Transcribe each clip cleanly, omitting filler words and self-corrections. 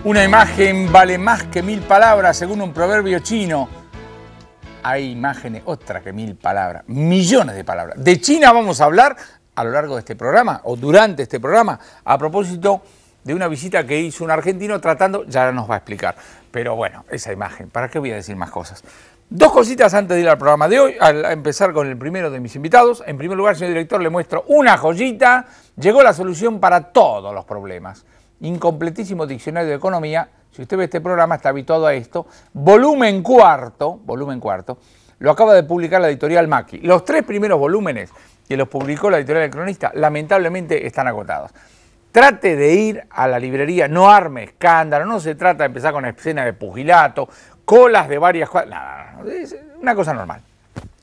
Una imagen vale más que 1000 palabras, según un proverbio chino. Hay imágenes, otra que 1000 palabras, millones de palabras. De China vamos a hablar a lo largo de este programa, o durante este programa, a propósito de una visita que hizo un argentino tratando, ya nos va a explicar. Pero bueno, esa imagen, ¿para qué voy a decir más cosas? Dos cositas antes de ir al programa de hoy, al empezar con el primero de mis invitados. En primer lugar, señor director, le muestro una joyita. Llegó la solución para todos los problemas. Incompletísimo diccionario de economía. Si usted ve este programa, está habituado a esto. Volumen cuarto, lo acaba de publicar la editorial Maki. Los 3 primeros volúmenes que los publicó la editorial El Cronista, lamentablemente están agotados. Trate de ir a la librería, no arme escándalo, no se trata de empezar con escenas de pugilato, colas de varias cosas, nada, es una cosa normal.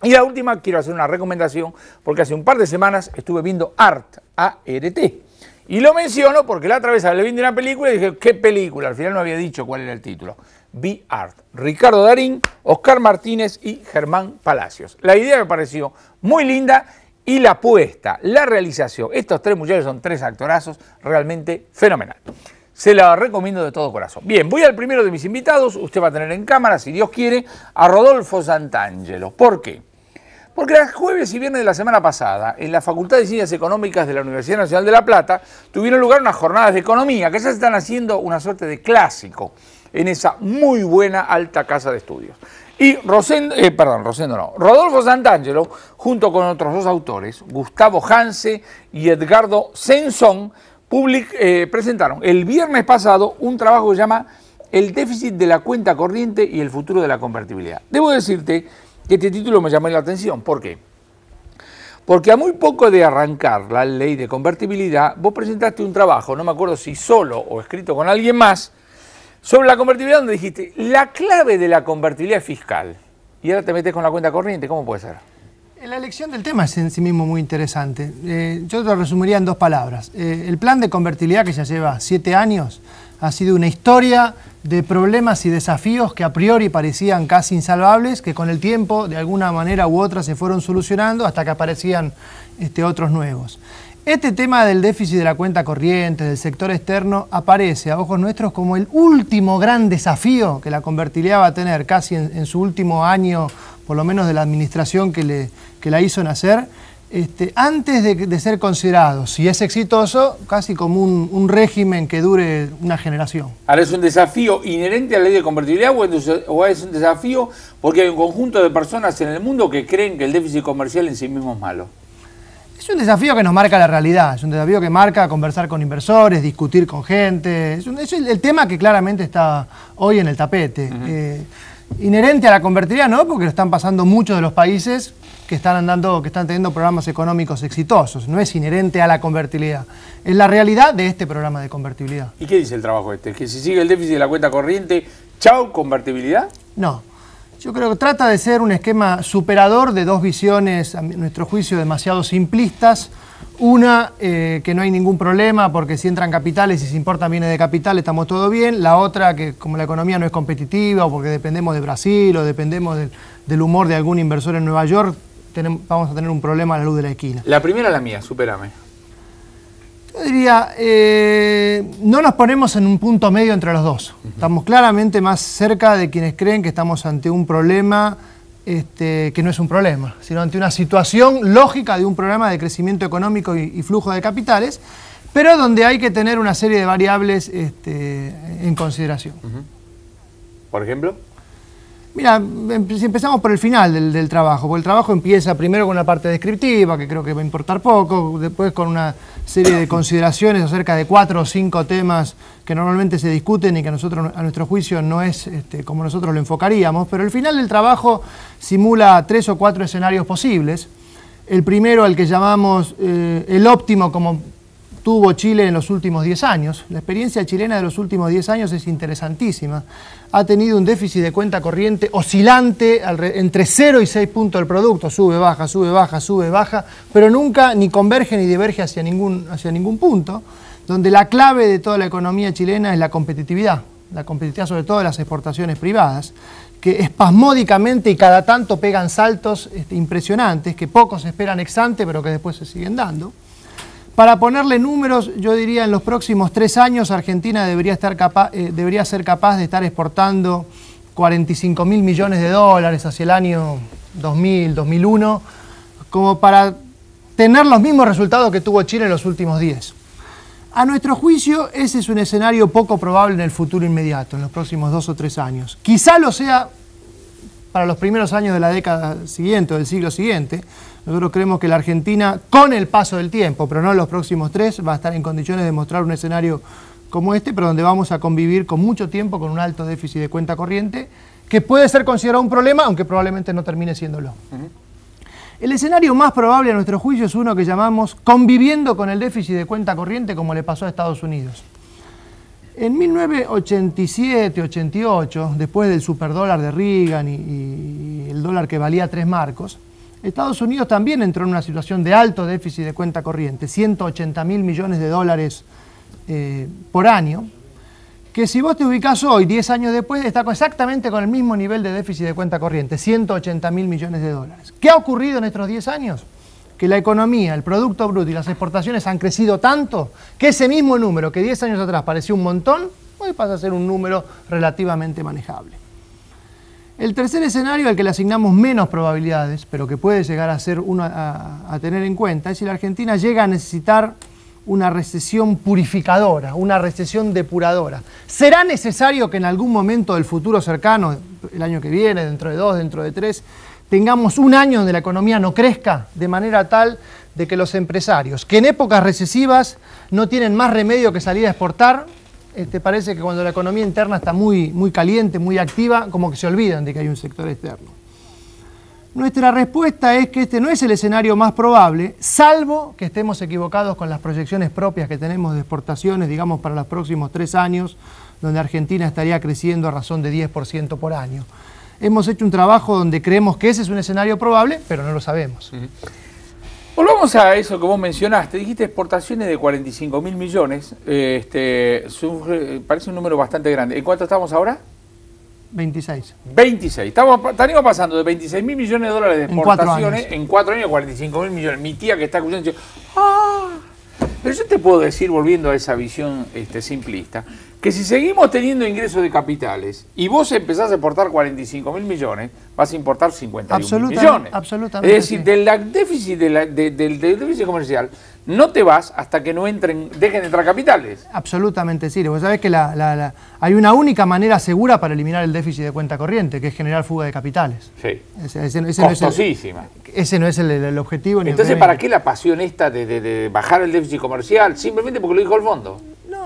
Y la última, quiero hacer una recomendación, porque hace un par de semanas estuve viendo ART, A-R-T. Y lo menciono porque la otra vez hablé bien de una película y dije, ¿qué película? Al final no había dicho cuál era el título. Vi Art. Ricardo Darín, Oscar Martínez y Germán Palacios. La idea me pareció muy linda y la apuesta, la realización. Estos 3 muchachos son 3 actorazos realmente fenomenal. Se la recomiendo de todo corazón. Bien, voy al primero de mis invitados. Usted va a tener en cámara, si Dios quiere, a Rodolfo Santangelo. ¿Por qué? Porque el jueves y viernes de la semana pasada, en la Facultad de Ciencias Económicas de la Universidad Nacional de La Plata, tuvieron lugar unas jornadas de economía que ya se están haciendo una suerte de clásico en esa muy buena alta casa de estudios. Y Rodolfo Santangelo, junto con otros 2 autores, Gustavo Hanse y Edgardo Sensón, presentaron el viernes pasado un trabajo que se llama El déficit de la cuenta corriente y el futuro de la convertibilidad. Debo decirte que este título me llamó la atención. ¿Por qué? Porque a muy poco de arrancar la ley de convertibilidad, vos presentaste un trabajo, no me acuerdo si solo o escrito con alguien más, sobre la convertibilidad, donde dijiste, la clave de la convertibilidad es fiscal. Y ahora te metes con la cuenta corriente, ¿cómo puede ser? La elección del tema es en sí mismo muy interesante. Yo lo resumiría en 2 palabras. El plan de convertibilidad, que ya lleva 7 años, ha sido una historia de problemas y desafíos que a priori parecían casi insalvables, que con el tiempo, de alguna manera u otra, se fueron solucionando hasta que aparecían otros nuevos. Este tema del déficit de la cuenta corriente, del sector externo, aparece a ojos nuestros como el último gran desafío que la convertibilidad va a tener casi en su último año, por lo menos de la administración que la hizo nacer, antes de ser considerado, si es exitoso, casi como un régimen que dure una generación. Ahora, ¿es un desafío inherente a la ley de convertibilidad o es un desafío porque hay un conjunto de personas en el mundo que creen que el déficit comercial en sí mismo es malo? Es un desafío que nos marca la realidad, es un desafío que marca conversar con inversores, discutir con gente, es el tema que claramente está hoy en el tapete. Inherente a la convertibilidad no, porque lo están pasando muchos de los países que están teniendo programas económicos exitosos. No es inherente a la convertibilidad, es la realidad de este programa de convertibilidad. ¿Y qué dice el trabajo este? ¿Que si sigue el déficit de la cuenta corriente, chau, convertibilidad? No. Yo creo que trata de ser un esquema superador de 2 visiones, a nuestro juicio, demasiado simplistas. Una, que no hay ningún problema porque si entran capitales y si importan bienes de capital estamos todo bien. La otra, que como la economía no es competitiva o porque dependemos de Brasil o dependemos del humor de algún inversor en Nueva York, vamos a tener un problema a la luz de la esquina. La primera, la mía, supérame. Yo diría, no nos ponemos en un punto medio entre los dos. Estamos claramente más cerca de quienes creen que estamos ante un problema que no es un problema, sino ante una situación lógica de un problema de crecimiento económico y flujo de capitales, pero donde hay que tener una serie de variables en consideración. ¿Por ejemplo? Mira, si empezamos por el final del trabajo, porque el trabajo empieza primero con una parte descriptiva, que creo que va a importar poco, después con una serie de consideraciones acerca de 4 o 5 temas que normalmente se discuten y que a nuestro juicio no es como nosotros lo enfocaríamos, pero el final del trabajo simula 3 o 4 escenarios posibles. El primero, al que llamamos el óptimo, como tuvo Chile en los últimos 10 años. La experiencia chilena de los últimos 10 años es interesantísima. Ha tenido un déficit de cuenta corriente oscilante entre 0 y 6 puntos del producto, sube, baja, sube, baja, sube, baja, pero nunca ni converge ni diverge hacia ningún punto, donde la clave de toda la economía chilena es la competitividad sobre todo de las exportaciones privadas, que espasmódicamente y cada tanto pegan saltos impresionantes, que pocos esperan ex ante, pero que después se siguen dando. Para ponerle números, yo diría en los próximos 3 años Argentina debería ser capaz de estar exportando 45.000 millones de dólares hacia el año 2000, 2001, como para tener los mismos resultados que tuvo Chile en los últimos 10. A nuestro juicio, ese es un escenario poco probable en el futuro inmediato, en los próximos 2 o 3 años. Quizá lo sea para los primeros años de la década siguiente o del siglo siguiente. Nosotros creemos que la Argentina, con el paso del tiempo, pero no en los próximos 3, va a estar en condiciones de mostrar un escenario como este, pero donde vamos a convivir con mucho tiempo con un alto déficit de cuenta corriente, que puede ser considerado un problema, aunque probablemente no termine siéndolo. El escenario más probable a nuestro juicio es uno que llamamos conviviendo con el déficit de cuenta corriente, como le pasó a Estados Unidos. En 1987-88, después del superdólar de Reagan y el dólar que valía 3 marcos, Estados Unidos también entró en una situación de alto déficit de cuenta corriente, 180.000 millones de dólares por año, que si vos te ubicás hoy, 10 años después, está exactamente con el mismo nivel de déficit de cuenta corriente, 180.000 millones de dólares. ¿Qué ha ocurrido en estos 10 años? Que la economía, el Producto Bruto y las exportaciones han crecido tanto que ese mismo número que 10 años atrás parecía un montón, hoy pasa a ser un número relativamente manejable. El tercer escenario, al que le asignamos menos probabilidades, pero que puede llegar a ser uno a tener en cuenta, es si la Argentina llega a necesitar una recesión purificadora, una recesión depuradora. ¿Será necesario que en algún momento del futuro cercano, el año que viene, dentro de 2, dentro de 3, tengamos un año donde la economía no crezca de manera tal de que los empresarios, que en épocas recesivas no tienen más remedio que salir a exportar, parece que cuando la economía interna está muy caliente, muy activa, como que se olvidan de que hay un sector externo? Nuestra respuesta es que este no es el escenario más probable, salvo que estemos equivocados con las proyecciones propias que tenemos de exportaciones, digamos, para los próximos 3 años, donde Argentina estaría creciendo a razón de 10% por año. Hemos hecho un trabajo donde creemos que ese es un escenario probable, pero no lo sabemos. Volvamos a eso que vos mencionaste. Dijiste exportaciones de 45.000 millones. Parece un número bastante grande. ¿En cuánto estamos ahora? 26. 26. Estaríamos pasando de 26.000 millones de dólares de exportaciones en 4 años a 45.000 millones. Mi tía que está escuchando dice, ¡ah! Pero yo te puedo decir, volviendo a esa visión simplista, que si seguimos teniendo ingresos de capitales y vos empezás a exportar 45.000 millones, vas a importar 51.000 millones. Absolutamente. Es decir, Sí. del déficit, del déficit comercial no te vas hasta que no dejen de entrar capitales. Absolutamente sí. Vos sabés que hay una única manera segura para eliminar el déficit de cuenta corriente, que es generar fuga de capitales. Sí. Costosísima. Ese no es el objetivo. Entonces, ¿para qué la pasión esta de bajar el déficit comercial? Simplemente porque lo dijo el fondo.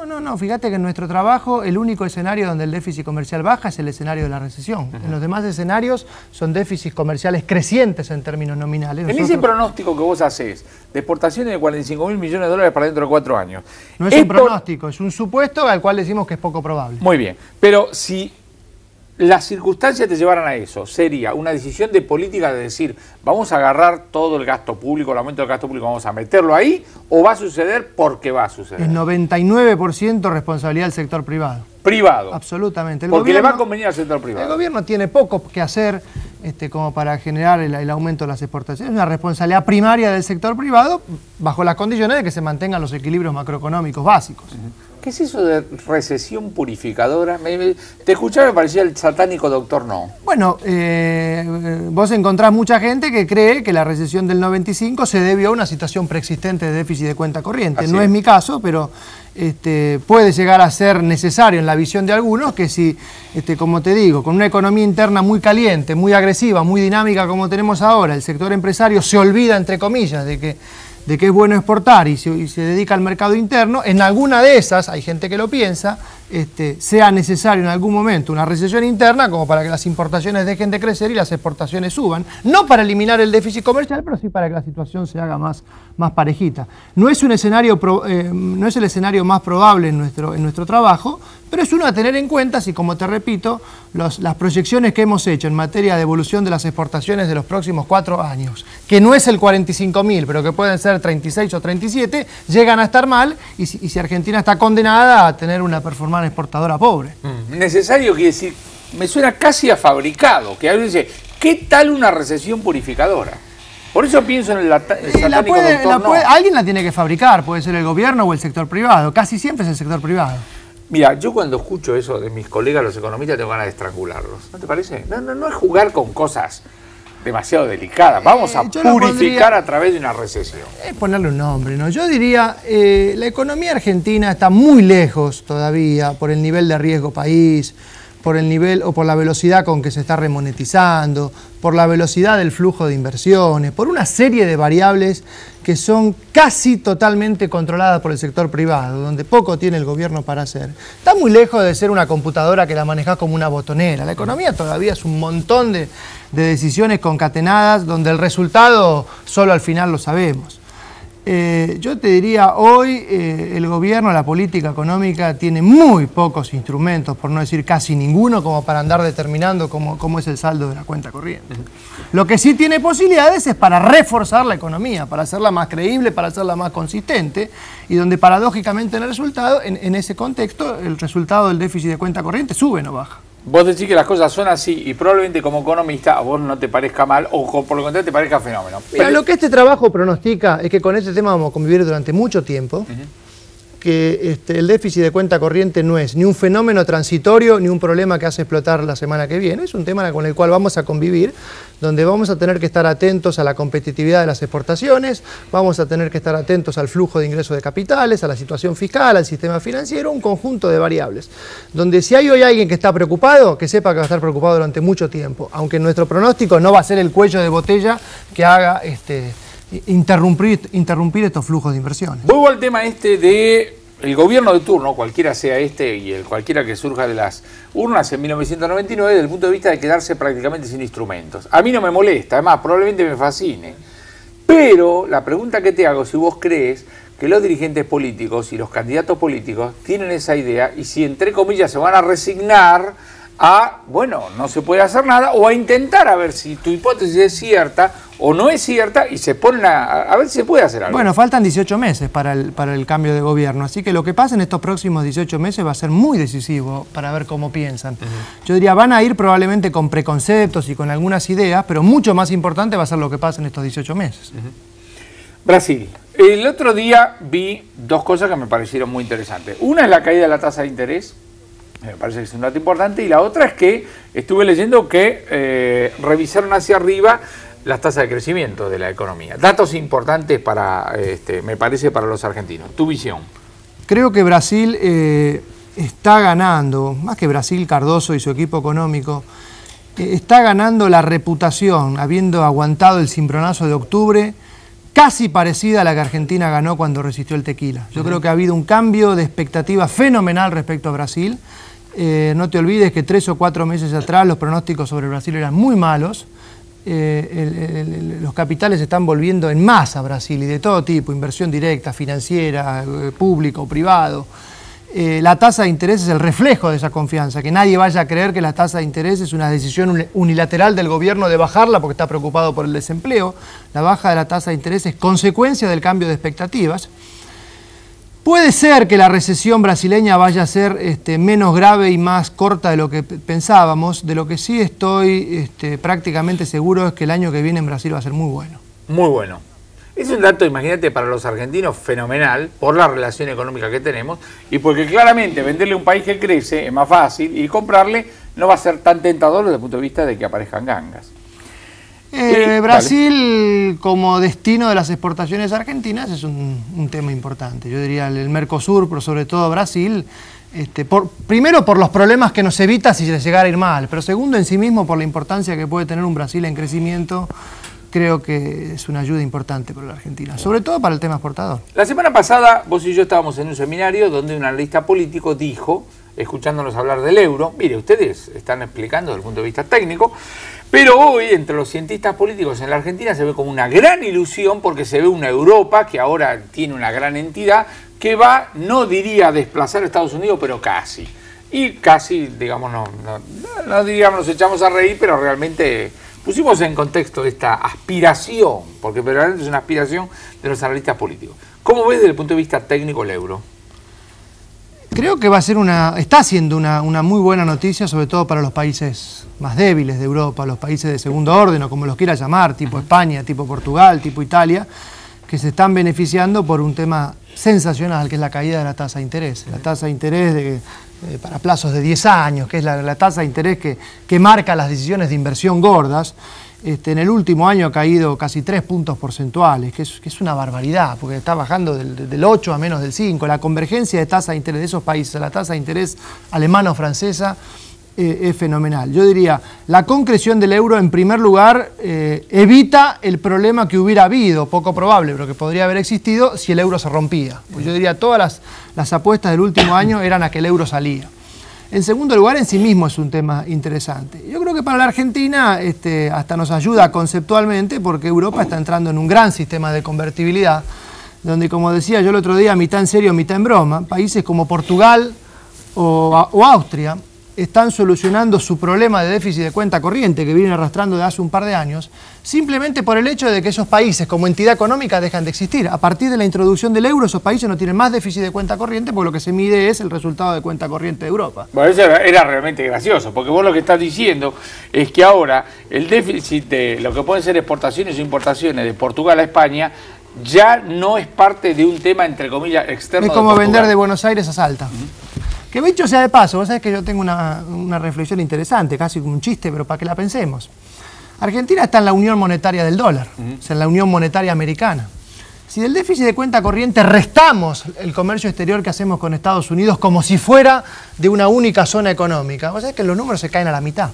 No, fíjate que en nuestro trabajo el único escenario donde el déficit comercial baja es el escenario de la recesión. En los demás escenarios son déficits comerciales crecientes en términos nominales. En ese pronóstico que vos hacés de exportaciones de 45.000 millones de dólares para dentro de 4 años. No es un pronóstico, es un supuesto al cual decimos que es poco probable. Muy bien, pero si las circunstancias te llevaran a eso, sería una decisión de política de decir, vamos a agarrar todo el gasto público, el aumento del gasto público, vamos a meterlo ahí, o va a suceder porque va a suceder. Es 99% responsabilidad del sector privado. Privado. Absolutamente. Porque le va a convenir al sector privado. El gobierno tiene poco que hacer como para generar el aumento de las exportaciones. Es una responsabilidad primaria del sector privado bajo las condiciones de que se mantengan los equilibrios macroeconómicos básicos. ¿Qué es eso de recesión purificadora? Te escuchaba y me parecía el satánico Doctor No. Bueno, vos encontrás mucha gente que cree que la recesión del 95 se debió a una situación preexistente de déficit de cuenta corriente. No es mi caso, pero puede llegar a ser necesario en la visión de algunos que si, como te digo, con una economía interna muy caliente, muy agresiva, muy dinámica como tenemos ahora, el sector empresario se olvida, entre comillas, de que es bueno exportar y se dedica al mercado interno, en alguna de esas, hay gente que lo piensa, sea necesario en algún momento una recesión interna como para que las importaciones dejen de crecer y las exportaciones suban. No para eliminar el déficit comercial, pero sí para que la situación se haga más parejita. No es el escenario más probable en nuestro trabajo, pero es uno a tener en cuenta si, como te repito, las proyecciones que hemos hecho en materia de evolución de las exportaciones de los próximos 4 años, que no es el 45.000, pero que pueden ser 36 o 37, llegan a estar mal y si Argentina está condenada a tener una performance exportadora pobre. Necesario quiere decir, me suena casi a fabricado, que alguien dice, ¿qué tal una recesión purificadora? Por eso pienso en el satánico doctor no. Alguien la tiene que fabricar, puede ser el gobierno o el sector privado. Casi siempre es el sector privado. Mira, yo cuando escucho eso de mis colegas los economistas tengo ganas de estrangularlos. ¿No te parece? No es jugar con cosas demasiado delicadas. Vamos a purificar a través de una recesión. Es ponerle un nombre, ¿no? Yo diría, la economía argentina está muy lejos todavía por el nivel de riesgo país, por el nivel o por la velocidad con que se está remonetizando, por la velocidad del flujo de inversiones, por una serie de variables que son casi totalmente controladas por el sector privado, donde poco tiene el gobierno para hacer. Está muy lejos de ser una computadora que la manejás como una botonera. La economía todavía es un montón de decisiones concatenadas donde el resultado solo al final lo sabemos. Yo te diría, hoy el gobierno, la política económica tiene muy pocos instrumentos, por no decir casi ninguno, como para andar determinando cómo es el saldo de la cuenta corriente. Lo que sí tiene posibilidades es para reforzar la economía, para hacerla más creíble, para hacerla más consistente, y donde paradójicamente en ese contexto, el resultado del déficit de cuenta corriente sube, no baja. Vos decís que las cosas son así y probablemente como economista a vos no te parezca mal o por lo contrario te parezca fenómeno. Pero lo que este trabajo pronostica es que con este tema vamos a convivir durante mucho tiempo, que el déficit de cuenta corriente no es ni un fenómeno transitorio ni un problema que hace explotar la semana que viene, es un tema con el cual vamos a convivir, donde vamos a tener que estar atentos a la competitividad de las exportaciones, vamos a tener que estar atentos al flujo de ingresos de capitales, a la situación fiscal, al sistema financiero, un conjunto de variables, donde si hay hoy alguien que está preocupado, que sepa que va a estar preocupado durante mucho tiempo, aunque nuestro pronóstico no va a ser el cuello de botella que haga interrumpir estos flujos de inversiones. Vuelvo al tema de el gobierno de turno, cualquiera sea y cualquiera que surja de las urnas en 1999, desde el punto de vista de quedarse prácticamente sin instrumentos. A mí no me molesta, además probablemente me fascine. Pero la pregunta que te hago, si vos crees que los dirigentes políticos y los candidatos políticos tienen esa idea y si entre comillas se van a resignar a, bueno, no se puede hacer nada, o a intentar a ver si tu hipótesis es cierta o no es cierta y se ponen a ver si se puede hacer algo. Bueno, faltan 18 meses para el cambio de gobierno, así que lo que pasa en estos próximos 18 meses va a ser muy decisivo para ver cómo piensan. Yo diría, van a ir probablemente con preconceptos y con algunas ideas, pero mucho más importante va a ser lo que pasa en estos 18 meses. Brasil. El otro día vi dos cosas que me parecieron muy interesantes. Una es la caída de la tasa de interés. Me parece que es un dato importante, y la otra es que estuve leyendo que revisaron hacia arriba las tasas de crecimiento de la economía. Datos importantes para, me parece, para los argentinos. Tu visión. Creo que Brasil está ganando, más que Brasil, Cardoso y su equipo económico, está ganando la reputación, habiendo aguantado el cimbronazo de octubre, casi parecida a la que Argentina ganó cuando resistió el tequila. Yo creo que ha habido un cambio de expectativa fenomenal respecto a Brasil. No te olvides que 3 o 4 meses atrás los pronósticos sobre Brasil eran muy malos. Los capitales están volviendo en masa a Brasil y de todo tipo, inversión directa, financiera, público, privado. La tasa de interés es el reflejo de esa confianza, que nadie vaya a creer que la tasa de interés es una decisión unilateral del gobierno de bajarla porque está preocupado por el desempleo. La baja de la tasa de interés es consecuencia del cambio de expectativas. Puede ser que la recesión brasileña vaya a ser menos grave y más corta de lo que pensábamos. De lo que sí estoy prácticamente seguro es que el año que viene en Brasil va a ser muy bueno. Muy bueno. Es un dato, imagínate, para los argentinos fenomenal por la relación económica que tenemos y porque claramente venderle a un país que crece es más fácil y comprarle no va a ser tan tentador desde el punto de vista de que aparezcan gangas. Brasil como destino de las exportaciones argentinas es un tema importante. Yo diría el Mercosur, pero sobre todo Brasil, primero por los problemas que nos evita si les llegara a ir mal, pero segundo en sí mismo por la importancia que puede tener un Brasil en crecimiento. Creo que es una ayuda importante para la Argentina, sobre todo para el tema exportador. La semana pasada vos y yo estábamos en un seminario donde un analista político dijo, escuchándonos hablar del euro, mire, ustedes están explicando desde el punto de vista técnico, pero hoy entre los cientistas políticos en la Argentina se ve como una gran ilusión porque se ve una Europa que ahora tiene una gran entidad que va, no diría a desplazar a Estados Unidos, pero casi. Y casi, digamos, no diríamos nos echamos a reír, pero realmente pusimos en contexto esta aspiración, porque verdaderamente es una aspiración de los analistas políticos. ¿Cómo ves desde el punto de vista técnico el euro? Creo que va a ser está siendo una muy buena noticia, sobre todo para los países más débiles de Europa, los países de segundo orden, o como los quiera llamar, tipo España, tipo Portugal, tipo Italia, que se están beneficiando por un tema sensacional, que es la caída de la tasa de interés. La tasa de interés para plazos de 10 años, que es la tasa de interés que marca las decisiones de inversión gordas, en el último año ha caído casi 3 puntos porcentuales, que es una barbaridad, porque está bajando del 8 a menos del 5. La convergencia de tasa de interés de esos países a la tasa de interés alemana o francesa es fenomenal. Yo diría, la concreción del euro, en primer lugar, evita el problema que hubiera habido, poco probable, pero que podría haber existido si el euro se rompía. Pues yo diría, todas las apuestas del último año eran a que el euro salía. En segundo lugar, en sí mismo es un tema interesante. Yo creo que para la Argentina hasta nos ayuda conceptualmente, porque Europa está entrando en un gran sistema de convertibilidad, donde, como decía yo el otro día, mitad en serio, mitad en broma, países como Portugal o Austria están solucionando su problema de déficit de cuenta corriente que vienen arrastrando de hace un par de años, simplemente por el hecho de que esos países como entidad económica dejan de existir. A partir de la introducción del euro, esos países no tienen más déficit de cuenta corriente, porque lo que se mide es el resultado de cuenta corriente de Europa. Bueno, eso era realmente gracioso, porque vos lo que estás diciendo es que ahora el déficit de lo que pueden ser exportaciones o importaciones de Portugal a España ya no es parte de un tema, entre comillas, externo. Es como vender de Buenos Aires a Salta. Que dicho sea de paso, vos sabés que yo tengo una reflexión interesante, casi como un chiste, pero para que la pensemos. Argentina está en la unión monetaria del dólar, o sea, en la unión monetaria americana. Si del déficit de cuenta corriente restamos el comercio exterior que hacemos con Estados Unidos como si fuera de una única zona económica, vos sabés que los números se caen a la mitad.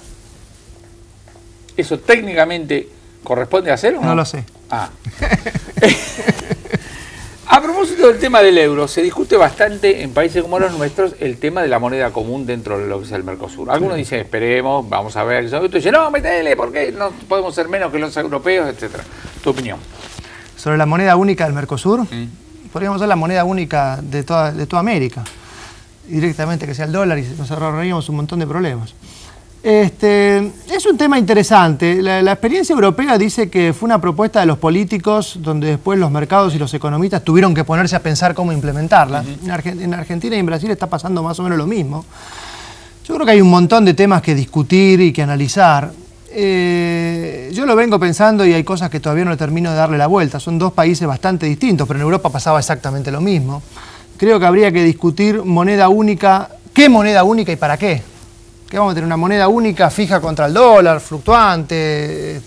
¿Eso técnicamente corresponde a hacer o no? No lo sé. Ah. A propósito del tema del euro, se discute bastante en países como los nuestros el tema de la moneda común dentro de lo que es el Mercosur. Algunos dicen, esperemos, vamos a ver. Otros dicen, no, metele, porque no podemos ser menos que los europeos, etcétera. ¿Tu opinión? Sobre la moneda única del Mercosur, podríamos ser la moneda única de toda América. Directamente que sea el dólar, y nos ahorraríamos un montón de problemas. Es un tema interesante. La experiencia europea dice que fue una propuesta de los políticos donde después los mercados y los economistas tuvieron que ponerse a pensar cómo implementarla. En Argentina y en Brasil está pasando más o menos lo mismo. Yo creo que hay un montón de temas que discutir y que analizar. Yo lo vengo pensando y hay cosas que todavía no le termino de darle la vuelta. Son dos países bastante distintos, pero en Europa pasaba exactamente lo mismo. Creo que habría que discutir moneda única, qué moneda única y para qué. Que vamos a tener una moneda única fija contra el dólar, fluctuante,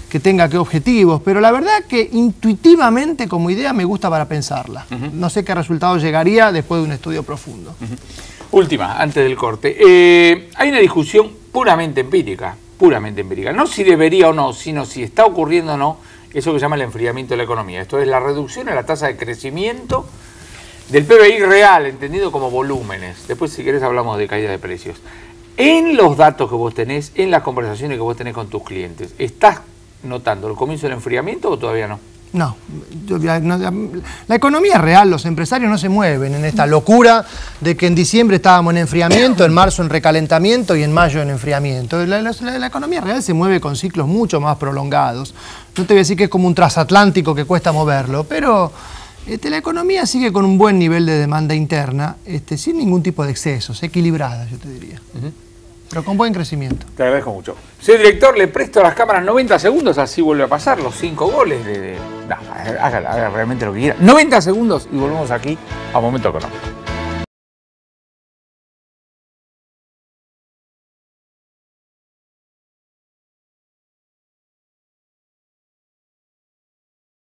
que tenga qué objetivos, pero la verdad que intuitivamente como idea me gusta para pensarla. No sé qué resultado llegaría después de un estudio profundo. Última, antes del corte. Hay una discusión puramente empírica, no si debería o no, sino si está ocurriendo o no, eso que se llama el enfriamiento de la economía. Esto es la reducción en la tasa de crecimiento del PBI real, entendido como volúmenes. Después, si querés, hablamos de caída de precios. En los datos que vos tenés, en las conversaciones que vos tenés con tus clientes, ¿estás notando el comienzo del enfriamiento o todavía no? No, la economía real, los empresarios no se mueven en esta locura de que en diciembre estábamos en enfriamiento, en marzo en recalentamiento y en mayo en enfriamiento. La economía real se mueve con ciclos mucho más prolongados. No te voy a decir que es como un transatlántico que cuesta moverlo, pero la economía sigue con un buen nivel de demanda interna, sin ningún tipo de excesos, equilibrada, yo te diría. Pero con buen crecimiento. Te agradezco mucho. Señor director, le presto a las cámaras 90 segundos, así vuelve a pasar los 5 goles. No, haga realmente lo que quiera. 90 segundos y volvemos aquí a Momento Económico.